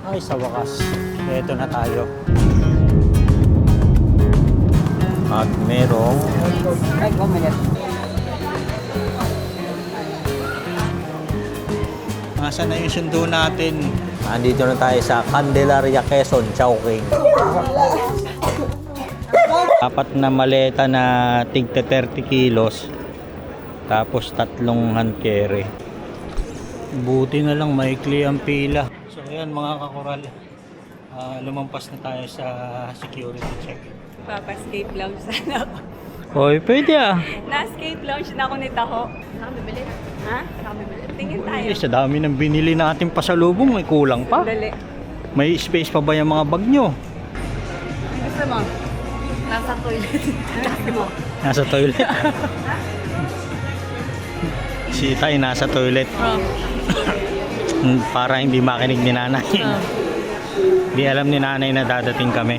Ay, sa wakas, eto na tayo. At merong... Ay, 1 minute. Nasaan na yung sundo natin? Andito na tayo sa Candelaria, Quezon, Chowking. Apat na maleta na tigta 30 kilos. Tapos 3 hand carry. Buti na lang maikli ang pila. So ayan mga kakoral, lumampas na tayo sa security check. Papa-escape lounge sana ako. Hoy, pwede ah. Na-escape lounge na ako ni Taho. Nakabibili? Ha? Nakabibili? Tingin tayo. Sa dami ng binili natin pasalubong, may kulang pa. Dali. May space pa ba yung mga bag nyo? Ang gusto mo? Nasa toilet. Gusto mo? Nasa toilet. Si Tay nasa toilet. Para hindi makinig ni nanay. Hindi alam ni nanay na dadating kami.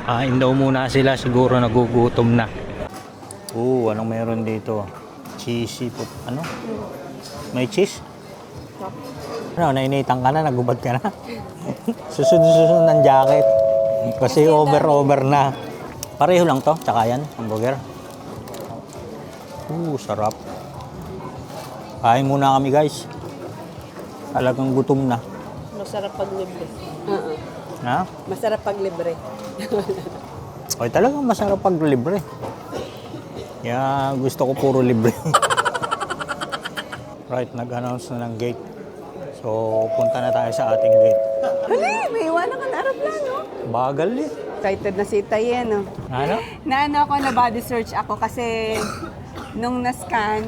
Kain daw muna sila, siguro nagugutom na. Anong meron dito? Cheesy po. Ano? May cheese? Ano, nainitan ka na, nagubad ka na. Susunod ng jacket. Kasi over na. Pareho lang to, tsaka yan, hamburger. Sarap. Kain muna kami guys. Talagang gutom na. Masarap pag libre. Ha? Masarap pag libre. Ay, talagang masarap pag libre. Kaya gusto ko puro libre. Right, nag-announce na ng gate. So, punta na tayo sa ating gate. Hali, may iwanan ka na aeroplano. Bagal eh. Excited na si Tayen, no? Ano? Naano ako, na body search ako kasi nung na-scan,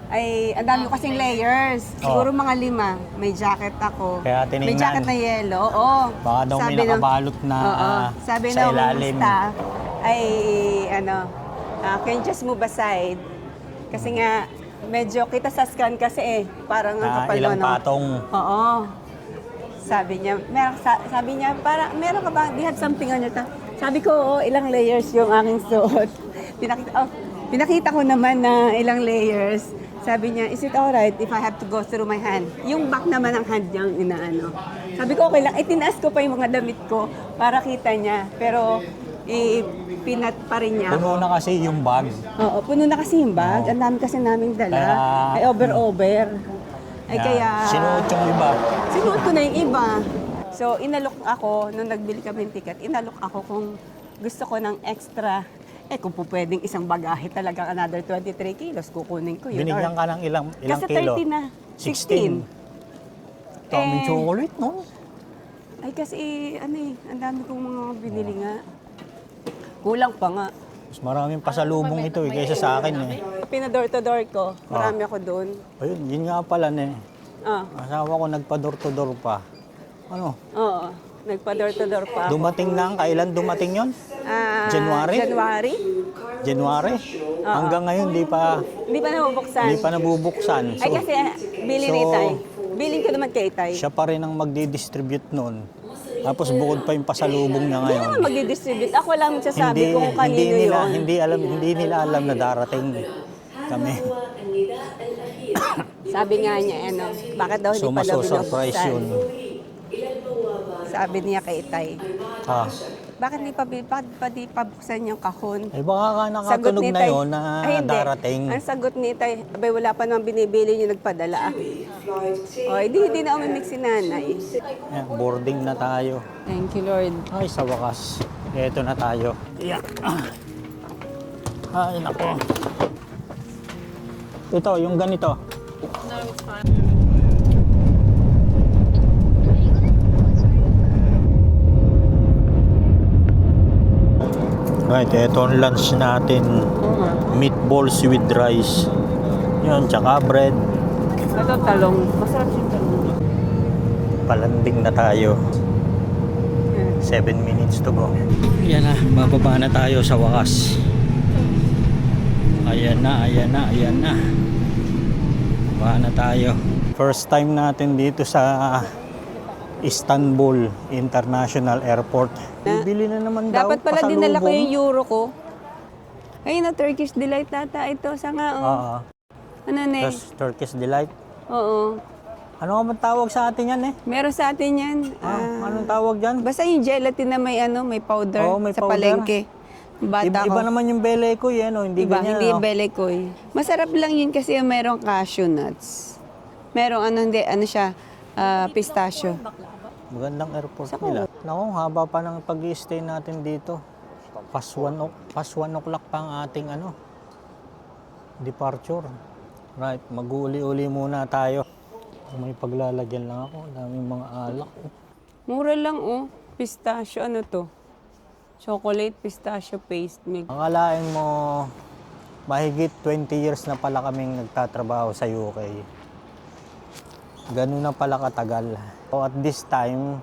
ay ang dami ko kasing layers. Siguro mga 5. May jacket ako. Kaya tinignan. May jacket na yellow. Oo. Baka daw may nakabalot na sabi sa ng ilalim. staff, ay can you just move aside? Kasi nga, medyo kita sa scan kasi parang ang kapal ilang no? patong. Oo. Sabi niya, parang meron ka ba? Do you have something on your tongue? Sabi ko, oo, ilang layers yung aking suot. Pinakita ko naman na ilang layers. Sabi niya, is it alright if I have to go through my hand? Yung back naman ng hand niyang inaano. Sabi ko, okay lang. Itinaas ko pa yung mga damit ko para kita niya. Pero, pinat pa rin niya. Puno na kasi yung bag. Oo, puno na kasi yung bag. Ang dami kasi naming dala. Ay, over. Ay, kaya... Sinuot yung iba. Sinuot ko na yung iba. So, inalok ako, nung nagbili kami ng ticket, inalok ako kung gusto ko ng extra. Kung po pwedeng isang bagahe talaga, another 23 kilos, kukunin ko yun. Binigyan ka ng ilang kasi kilo? 30 na. 16. Daming chocolate, no? Ay, kasi ang dami kong mga binili nga. Kulang pa nga. Mas maraming pasalubong ito kaysa sa akin eh. Pina-door to door ko, marami ako doon. Ayun, yun nga pala eh. Ah. Asawa ko nagpa-door to door pa. Ano? Oo, nagpa-door to door pa. Dumating lang, kailan dumating yon? January? January? Hanggang ngayon, di pa nabubuksan. So, ay, kasi bilin ni Itay. Bilin ko naman kay Itay. Siya pa rin ang magdi-distribute noon. Tapos bukod pa yung pasalubong niya Hindi ngayon. naman magdi-distribute. Ako lang sasabi kung kanino yun. Hindi nila alam na darating kami. Sabi nga niya, bakit daw hindi pa daw maso-surprise yun. Sabi niya kay Itay. Bakit di pa buksan yung kahon? Baka ka nakatunog na yun na darating. Ang sagot ni Itay, wala pa naman binibili niyo nagpadala. Hindi na umimik si nanay. Boarding na tayo. Thank you, Lord. Ay, sa wakas. Eto na tayo. Ay, nako. Ito, yung ganito. No, it's fine. Right, ito ang lunch natin. Meatballs with rice. Yun, tsaka bread. Ito talong. Masarap yung talong. Palanding na tayo. 7 minutes to go. Yan na, bababa na tayo sa wakas. Ayan na. Baba na tayo. First time natin dito sa Istanbul International Airport. Bibili na naman daw. Dapat pala dinala ko yung euro ko. Ayun na, Turkish Delight tata. Ito, sa nga, Ano, ne? Turkish Delight. Oo. Ano nga tawag sa atin yan eh? Meron sa atin yan. Anong tawag dyan? Basta yung gelatin na may may powder Oo, may sa powder. palengke. Bata Iba ko. naman yung belekoy eh, no? Hindi Iba, ganyan, hindi no? yung belekoy. Masarap lang yun kasi merong cashew nuts. Merong hindi, siya, pistachio. Magandang airport Saka nila. Naku, haba pa ng pag-i-stay natin dito. Past 1 o'clock pa ang ating departure. Right, mag-uli-uli muna tayo. May paglalagyan lang ako. Daming mga alak. Mura lang Pistachio, ano to? Chocolate pistachio paste milk. Akalain mo, mahigit 20 years na pala kaming nagtatrabaho sa UK. Ganun na pala katagal. So at this time,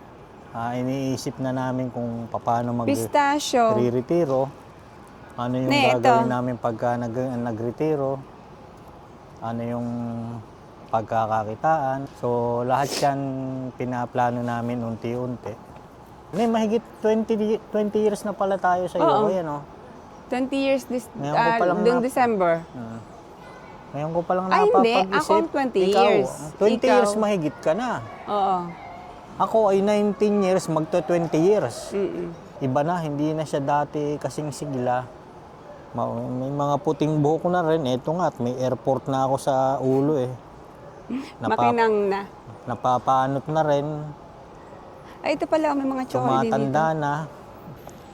iniisip na namin kung paano Pistachio. mag-retiro. Ano yung Ne, gagawin ito. namin pagka nagretiro. Ano yung pagkakakitaan. So lahat yan pinaplano namin unti-unti. Mahigit 20 years na pala tayo sa Oo. UK, ano? 20 years Ngayon ko palang December. Ngayon ko palang Ay, hindi. napapag-isip. Ako ang 20 Ikaw, years. 20 Ikaw. years mahigit ka na. Oo. Ako ay 19 years, magto-20 years. Mm-mm. Iba na, hindi na siya dati kasing sigla. May mga puting buhok na rin. Ito nga, may airport na ako sa ulo eh. Makinang na. Napapanot na rin. Ay, ito pala, may mga chocolate dito. Tumatanda na.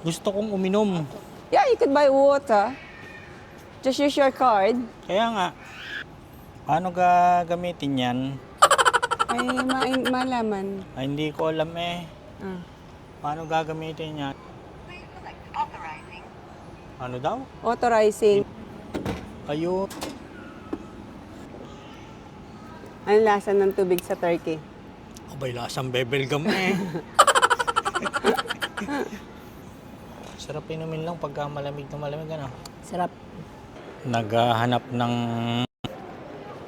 Gusto kong uminom. Yeah, you could buy water. Just use your card. Kaya nga, paano gagamitin yan? Ay, malaman. Ay, hindi ko alam eh. Ah. Paano gagamitin yan? Ano daw? Authorizing. Ayun. Ano lasa ng tubig sa Turkey? Abay, lasang bebelgam eh. Sarap inumin lang pagka malamig na malamig, ano? Sarap. Naghahanap ng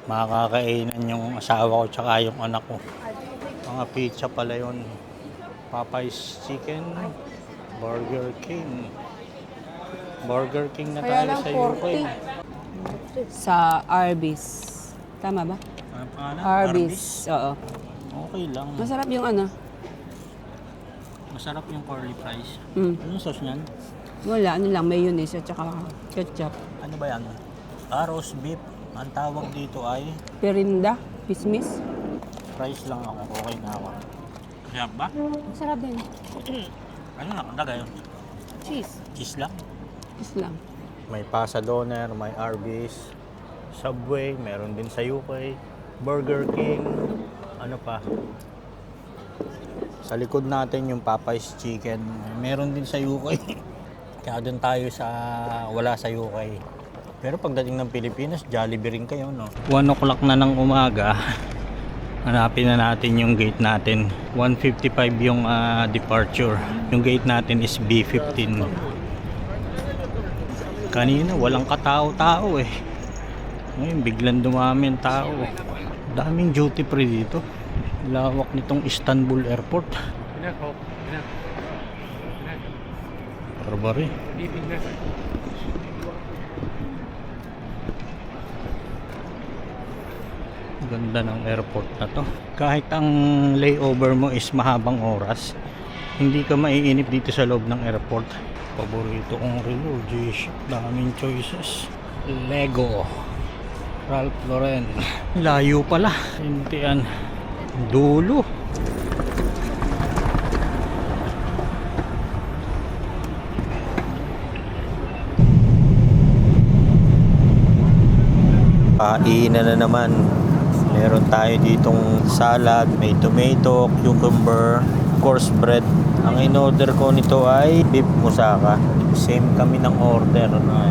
makakainan yung asawa ko tsaka yung anak ko. Mga pizza pala yun. Popeye's Chicken, Burger King. Burger King na Kaya tayo lang sa UK. 40. Sa Arby's. Tama ba? Ano pangalan? Arby's. Oo. Okay lang. Masarap yung ano. Masarap yung curly fries. Mm. Anong sauce niyan? Wala, ano lang, mayonnaise at saka ketchup. Ano ba yan? Roast beef. Ang tawag dito ay Perinda, kismis. fries lang ako. Okay na ako. Kaya ba? Masarap din. Ano nakadaga yun? Cheese. Cheese lang? Cheese lang. May Pasa Doner, may Arby's, Subway, meron din sa UK, Burger King, ano pa. Sa likod natin yung Popeye's Chicken, meron din sa UK. Kaya doon tayo wala sa UK. Pero pagdating ng Pilipinas, Jollibee rin kayo, no? 1 o'clock na ng umaga. Hanapin na natin yung gate natin. 1:55 yung departure. Yung gate natin is B15. Kanina walang katao-tao eh. Ngayon biglang dumami ang tao. Daming duty free dito. Lawak nitong Istanbul Airport. Barbari. Ganda ng airport na to. Kahit ang layover mo is mahabang oras, hindi ka maiinip dito sa loob ng airport. Paborito kong relo, G-Shock, daming choices. Lego, Ralph Lauren. Layo pala. Hintian. Dulo. Kainan na naman. Meron tayo ditong salad, may tomato, cucumber, course bread. Ang in-order ko nito ay beef moussaka. Same kami ng order. No?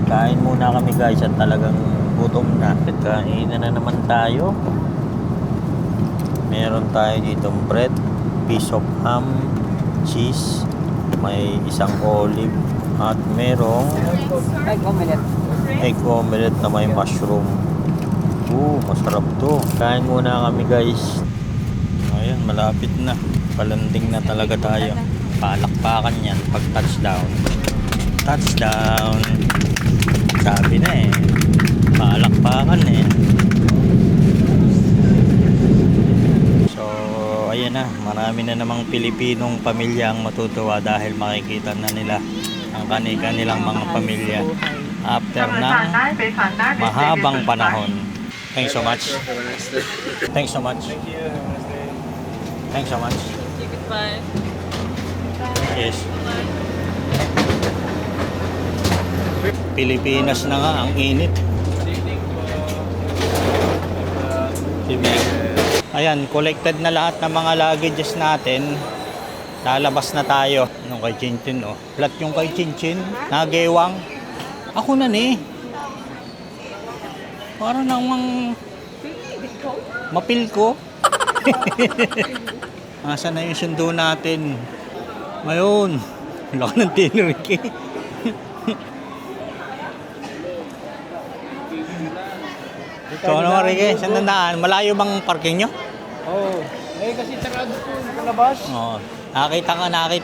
Kain muna kami guys at talagang gutom na. Kainan na naman tayo. Meron tayo ditong bread, piece of ham, cheese, may isang olive, at merong Egg omelette. egg omelette na may mushroom. Masarap to. Kain muna kami guys. Ayan, malapit na. Palanding na talaga tayo. Palakpakan yan pag touchdown. Touchdown. Sabi na eh. Palakpakan eh. na, marami na namang Pilipinong pamilya ang matutuwa dahil makikita na nila ang kanilang mga pamilya after ng mahabang panahon. Thanks so much. Thanks so much. Thanks so much. Goodbye. Yes. Pilipinas na nga, ang init. Ayan, collected na lahat ng mga luggages natin. Lalabas na tayo. Nung kay Chinchin, oh. Flat yung kay Chinchin. Nagewang. Ako na ni. Para namang mapil ko. Asa na yung sundo natin? Ngayon. Laki ng tinuriki. So ano Ricky, saan nandaan? Malayo bang parking nyo? Oo. Kasi sarado po yung labas. Oo. Nakita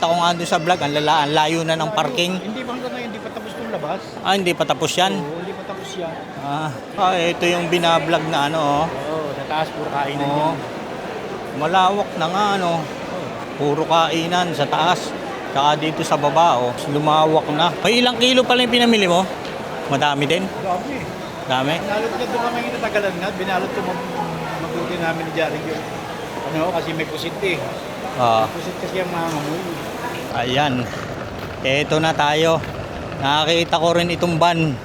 ko nga doon sa vlog, ang layo na ng parking. Hindi pa hanggang ngayon, hindi pa tapos yung labas. Ah, hindi pa tapos yan? Oo, hindi pa tapos yan. Ito yung binablog na ano, oh. Oo, sa taas puro kainan Oo. yan. Malawak na nga, ano. Puro kainan sa taas. Saka dito sa baba, oh. Lumawak na. Ay, ilang kilo pala yung pinamili mo? Madami din? Dami. Dami? Binalot na doon kami yung natagalan na. Binalot ko mabuti namin ni Jari yun. Ano, kasi may pusit eh. Pusit kasi ang mga mamulo. Ayan. Eto na tayo. Nakakita ko rin itong van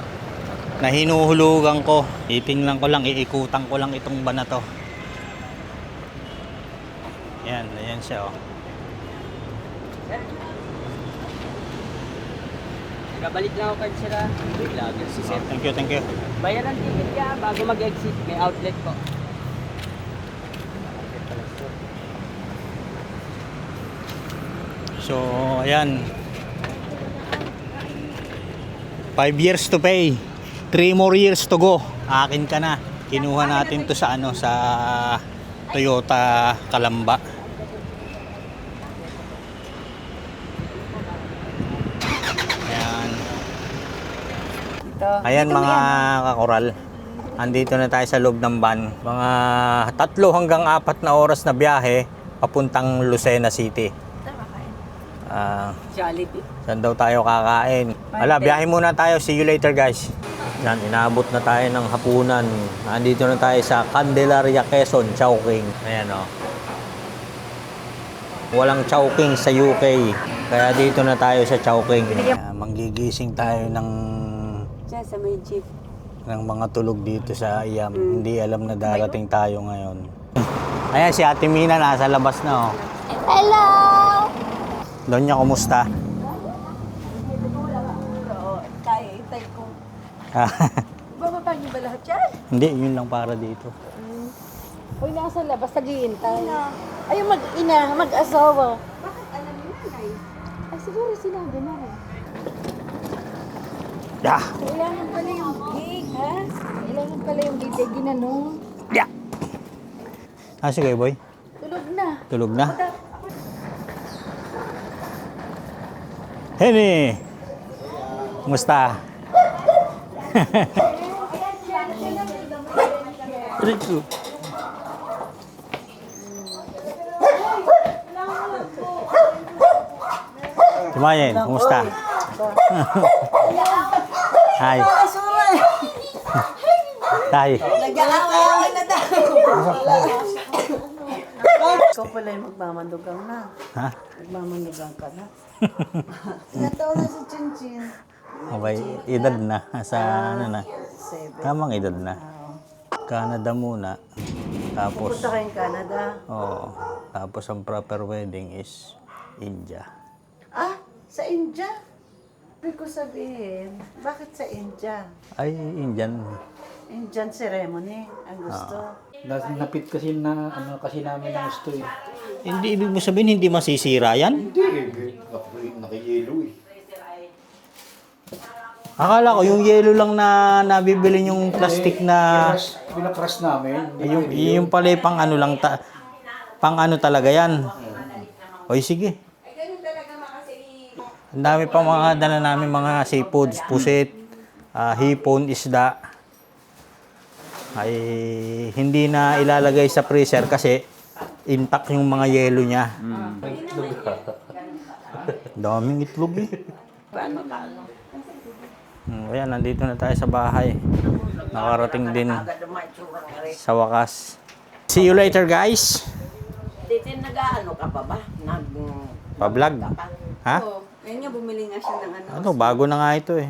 na hinuhulugan ko. Titingnan ko lang, iikutan ko lang itong van na to. Ayan, ayan siya, oh. Kabalik lang ako card sila. Vlogger si Sir. Thank you, thank you. Bayaran ticket ka bago mag-exit. May outlet po. So, ayan. 5 years to pay. 3 more years to go. Akin ka na. Kinuha natin to sa ano, sa Toyota Calamba. Ayan. Ayan mga kakoral. Andito na tayo sa loob ng van. Mga 3 hanggang 4 na oras na biyahe papuntang Lucena City. Jollibee. Saan daw tayo kakain? Ala, biyahe muna tayo. See you later, guys. Yan, inaabot na tayo ng hapunan. Nandito na tayo sa Candelaria, Quezon, Chowking. Ayan, o. Walang Chowking sa UK. Kaya dito na tayo sa Chowking. Manggigising tayo ng Diyan sa may jeep. ng mga tulog dito sa IAM. Hindi alam na darating tayo ngayon. Ayan, si Ate Mina nasa labas na, oh. Hello! Donya, kumusta? Tayo, itay ko. Bababa niyo ba lahat yan? Hindi, yun lang para dito. Uy, nasa labas, naghihintay. Ayun, mag-ina, mag-asawa. Bakit alam niyo nanay? Ay, siguro sinabi na rin. Yeah! Kailangan pala yung cake, ha? Kailangan pala yung cake, ay ginanong. Yeah! Sige, boy. Tulog na. Tulog na? Henny! Kumusta? Rico. Tumayin, kumusta? Hi. Hi. Nag-aaway na daw. Ikaw pala yung magmamandugang na. Ha? Magmamandugang ka na. Ilan taon na si Chinchin? Okay, edad na. Sa ano na? 7. Tamang edad na. Canada muna. Tapos, Punta kayong Canada. oo. Tapos ang proper wedding is India. Ah, sa India? Ibig ko sabihin, bakit sa India? Ay, Indian. Indian ceremony ang gusto. Napit kasi na, ano kasi namin ang gusto eh. Hindi, ibig mo sabihin, hindi masisira yan? Hindi nakiyelo eh. Akala ko, yung yellow lang na nabibili yung plastic na... Pinakras namin. Yung pala yung pang ano lang, pang ano talaga yan. Oy, sige. Ang dami pa mga dala namin, mga seafoods, pusit, hipon, isda. Ay hindi na ilalagay sa freezer kasi intact yung mga yelo niya. Daming itlog eh. Ayan, nandito na tayo sa bahay. Nakarating din sa wakas. See you later, guys. Dito nag-ano ka pa ba? Pa-vlog. Ha? Oo. Ayun nga, bumili nga siya ng ano. Ano, bago na nga ito eh.